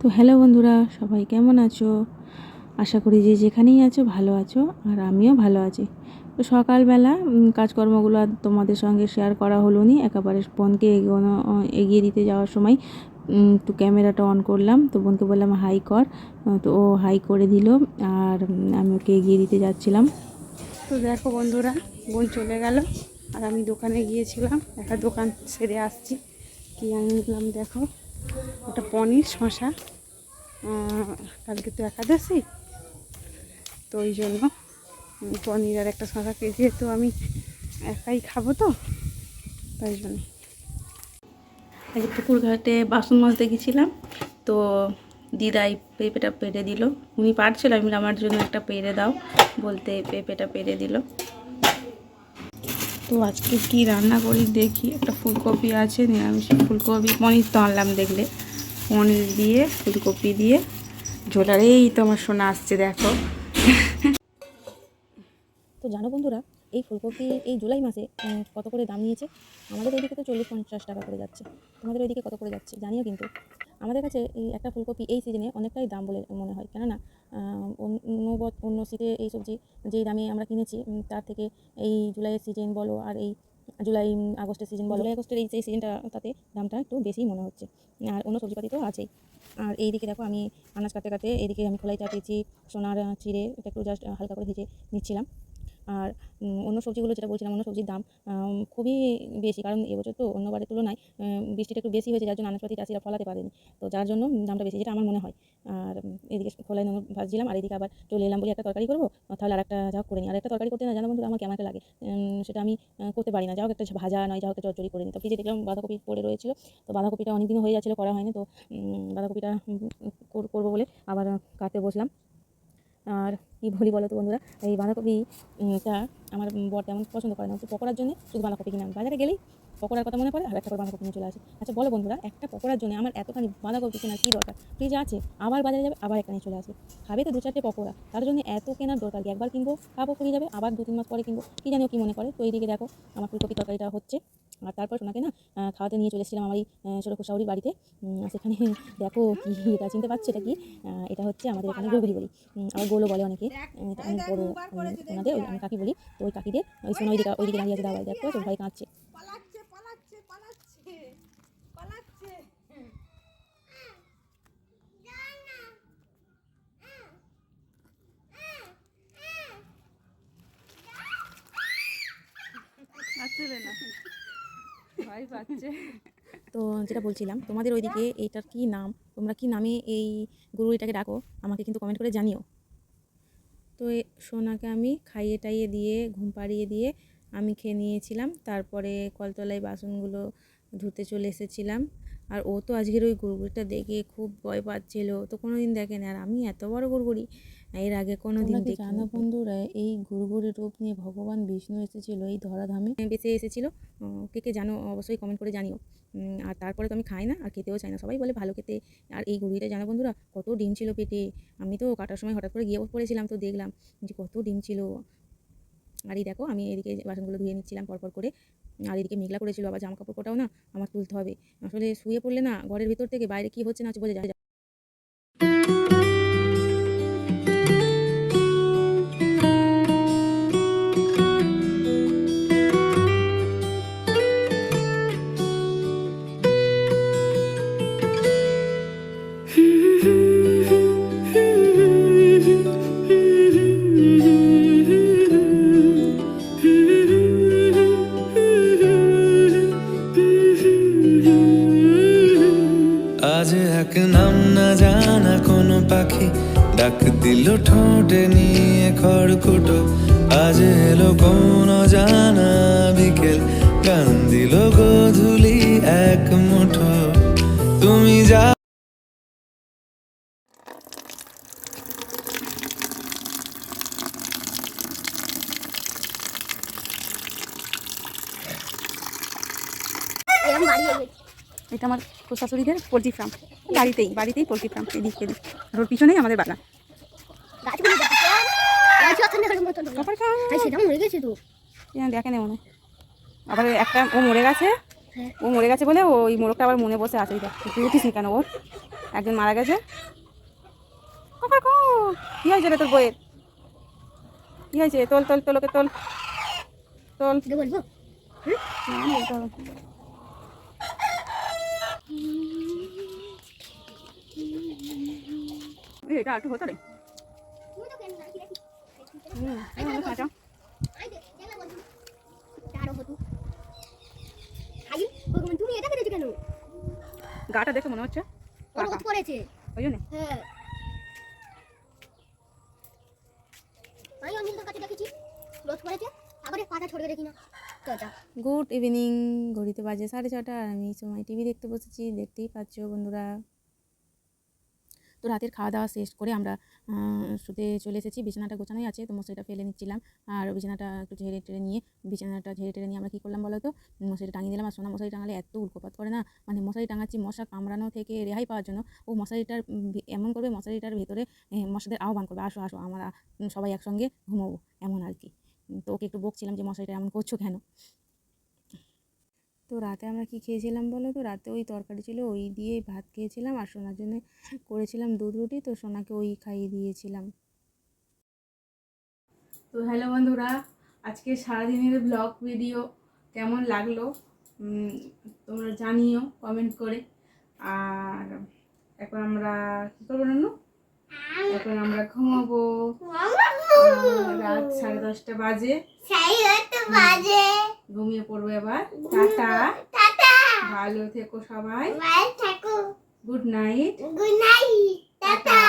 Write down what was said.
তো হ্যালো বন্ধুরা, সবাই কেমন আছো? আশা করি যে যেখানেই আছো ভালো আছো, আর আমিও ভালো আছি। তো সকালবেলা কাজকর্মগুলো আর তোমাদের সঙ্গে শেয়ার করা হলো নি, একেবারে বোনকে এগিয়ে দিতে যাওয়ার সময় একটু ক্যামেরাটা অন করলাম। তো বোনকে বললাম হাই কর, তো ও হাই করে দিল। আর আমি ওকে এগিয়ে দিতে যাচ্ছিলাম। তো দেখো বন্ধুরা, বোন চলে গেল আর আমি দোকানে গিয়েছিলাম, একটা দোকান সেরে আসছি। কি আনলাম দেখো, ওটা পনির শশা। কালকে তো একাদশী, তো ওই জন্য পনির আর একটা শশা খেয়েছি। তো আমি একাই খাবো, তো তাই জন্য আগে পুকুর ঘাটে বাসন মাজতে গেছিলাম। তো দিদাই পেঁপেটা পেরে দিল, উনি পারছিল, আমি আমার জন্য একটা পেরে দাও বলতে পেঁপেটা পেরে দিল। তো আজকে কি রান্না করি দেখি, একটা ফুলকপি আছে, নিরামিষ ফুলকপি, পনির তো আনলাম দেখলে, পনির দিয়ে ফুলকপি দিয়ে ঝোলার। এই তো আমার সোনা আসছে দেখো। তো জানো বন্ধুরা, এই ফুলকপি এই জুলাই মাসে কত করে দাম নিয়েছে? আমাদের ওইদিকে তো 40-50 টাকা করে যাচ্ছে। তোমাদের ওইদিকে কত করে যাচ্ছে জানিও কিন্তু। আমাদের কাছে এই একটা ফুলকপি এই সিজনে অনেকটাই দাম বলে মনে হয়, কেননা অন্য শীতে এই সবজি যেই দামে আমরা কিনেছি তার থেকে এই জুলাইয়ের সিজন বলো আর এই জুলাই আগস্টের সিজন বলো, জুলাই আগস্টের এই যে সিজনটা তাতে দামটা একটু বেশিই মনে হচ্ছে। আর অন্য সবজিপাতি তো আছেই। আর এইদিকে দেখো আমি আনাজ কাটতে কাটতে এইদিকে আমি খোলাই চাপিয়েছি, সোনার চিড়ে এটা একটু জাস্ট হালকা করে ভেজে নিচ্ছিলাম। আর অন্য সবজিগুলো যেটা বলছিলাম, অন্য সবজির দাম খুবই বেশি, কারণ এবছর তো অন্যবারের তুলনায় বৃষ্টিটা একটু বেশি হয়েছে, যার জন্য আনাজপাতি চাষিরা ফলাতে পারেনি, তো যার জন্য দামটা বেশি, যেটা আমার মনে হয়। আর এদিকে খোলায় নুন ভাজছিলাম, আর এদিকে আবার চলে এলাম বলে একটা তরকারি করবো, তাহলে আর একটা যা হোক করে নিই। আর একটা তরকারি করতে না জানো বন্ধু আমার কেমন একটা লাগে, সেটা আমি করতে পারি না। যা হোক একটা ভাজা নয়, যা হোক একটা চচ্চড়ি করে নিই। তো ফ্রিজে দেখলাম বাঁধাকপি পড়ে রয়েছিল, তো বাঁধাকপিটা অনেকদিন হয়ে যাচ্ছিলো করা হয়নি, তো বাঁধাকপিটা করবো বলে আবার কাটতে বসলাম। আর কী বলি বলো তো বন্ধুরা, এই বাঁধাকপিটা আমার বর তেমন পছন্দ করে না, তো পকোড়ার জন্য শুধু বাঁধাকপি কিনে, বাজারে গেলেই পকোড়ার কথা মনে পড়ে আর একটা করে বাঁধাকপি নিয়ে চলে আসে। আচ্ছা বলো বন্ধুরা, একটা পকোড়ার জন্য আমার এতখানি বাঁধাকপি কেনার কী দরকার? ফ্রিজে আছে, আবার বাজারে যাবে, আবার একটা নিয়ে চলে আসে। খাবে তো 2-4টে পকোড়া, তার জন্য এত কেনার দরকার কি? একবার কিনবো, খাবো, ফুরিয়ে যাবে, আবার 2-3 মাস পরে কিনবো, কী জানিও কী মনে করে। তো এইদিকে দেখো আমার ফুলকপি তরকারিটা হচ্ছে। আর তারপর সোনাকে না খাওয়াতে নিয়ে চলে এসেছিলাম আমার এই ছোটো খুশাউরির বাড়িতে। সেখানে দেখো কি এটা চিনতে পারছো, এটা কি? এটা হচ্ছে আমাদের এখানে গুড়গুড়ি বলি, আবার গোলও বলে অনেকে। এটা অনেক বড় ওনাদের, আমি কাকি বলি। তো ওই কাকিদের ওই সোনা ওইদিকে দাঁড়িয়ে আছে দাওয়ায়, দেখো তো ভয় কাঁদছে। তো যেটা বলছিলাম, তোমাদের ওইদিকে এইটার কি নাম, তোমরা কি নামে এই গুড়গুড়িটাকে ডাকো আমাকে কিন্তু কমেন্ট করে জানিও। তো সোনাকে আমি খাইয়ে টাইয়ে দিয়ে ঘুম পাড়িয়ে দিয়ে আমি খেয়ে নিয়েছিলাম, তারপরে কলতলায় বাসনগুলো ধুতে চলে এসেছিলাম। আর ও তো আজকের ওই গুড়গুড়িটা দেখে খুব ভয় পাচ্ছিল, তো কোনো দিন দেখেনি, আর আমি এত বড় গুড়গুড়ি এর আগে কোনো দিন দেখি। জানো বন্ধুরা, এই গুড়গুড়ি রূপ নিয়ে ভগবান বিষ্ণু এসেছিল এই ধরাধামে, বেঁচে এসেছিল। কে কে জানো অবশ্যই কমেন্ট করে জানিও। আর তারপরে তো আমি খাই না আর খেতেও চাই না, সবাই বলে ভালো খেতে। আর এই গুড়িটা জানো বন্ধুরা কত ডিম ছিল পেটে, আমি তো কাটার সময় হঠাৎ করে গিয়ে পড়েছিলাম, তো দেখলাম যে কত ডিম ছিল। আর এই দেখো আমি এদিকে বাসনগুলো ধুয়ে নিচ্ছিলাম পরপর করে, আর এদিকে মেঘলা করেছিল, আবার জামা কাপড় কোটাও না আমার তুলতে হবে। আসলে শুয়ে পড়লে না ঘরের ভিতর থেকে বাইরে কি হচ্ছে না হচ্ছে বোঝা যায়। আজ এক নাম না জানা কোনো পাখি ডাক দিল ঠোঁটে নিয়ে খড়কুটো, আজ এলো কোন জানা বিকেল গান দিল গোধূলি এক মুঠো, তুমি যা। এটা আমার শাশুড়িদের পোলট্রি ফার্ম, বাড়িতেই পোলট্রি ফার্ম, এদিকে আর ওর পিছনেই আমাদের বাগান। দেখে নেই মনে, আবার একটা ও মরে গেছে, ও মরে গেছে বলে ওই মোরগটা আবার মনে বসে আছে। ওইটা তুই উঠিস নি কেন? ওর একজন মারা গেছে। কি হয়েছে রে তোর বইয়ের? কি হয়েছে? তোল তোল তোল, ওকে তোল তোল। বলবো না, বলতে হবে। এটা একটু হতো রে। তুমি তো কেন না কি রাখি খাঁচা। আই দে জানা বলবো তারও হতো আই ভগবান তুমি এটা করেছো কেন? গাটা দেখে মনে হচ্ছে ওর হাত পড়েছে। ওই জন্য। হ্যাঁ আমি অনিলদের কাছে দেখেছি রোদ পড়েছে আবার পাতা ছড়িয়ে দেখি না চাচা। Good evening. ঘড়িতে বাজে 6:30 আর আমি এই সময় টিভি দেখতে বসেছি। দেখতেই পাচ্ছ বন্ধুরা। তো রাতের খাওয়া দাওয়া শেষ করে আমরা শুতে চলে এসেছি। বিছানাটা গোছানোই আছে, তো মশারিটা ফেলে নিচ্ছিলাম। আর বিছানাটা একটু ঝেড়ে টেড়ে নিয়ে আমরা কী করলাম বলো তো, মশারি টাঙিয়ে দিলাম। আর সোনা মশারি টাঙালে এত উল্কোপাত করে না, মানে মশারি টাঙাচ্ছি মশা কামড়ানো থেকে রেহাই পাওয়ার জন্য। ও মশারিটার এমন করবে, মশারিটার ভেতরে মশাদের আহ্বান করবে, আসো আসো আমরা সবাই একসঙ্গে ঘুমোবো, এমন আর কি। তো ওকে একটু বকছিলাম যে মশারিটা এমন করছো কেন। তো রাতে আমরা কি খেয়েছিলাম বলো তো, রাতে ওই তরকারি ছিল, ওই দিয়ে ভাত খেয়েছিলাম। আর সোনার জন্য করেছিলাম দুধ রুটি, তো সোনাকে ওই খাইয়ে দিয়েছিলাম। তো হ্যালো বন্ধুরা, আজকে সারাদিনের ব্লগ ভিডিও কেমন লাগলো তোমরা জানিও কমেন্ট করে। আর এখন আমরা কী করবো নানু? এখন আমরা ঘুমাবো। রাত 10:30 বাজে, ঘুমিয়ে পড়বো এবার। টাটা, ভালো থেকো সবাই, good night. Good night tata.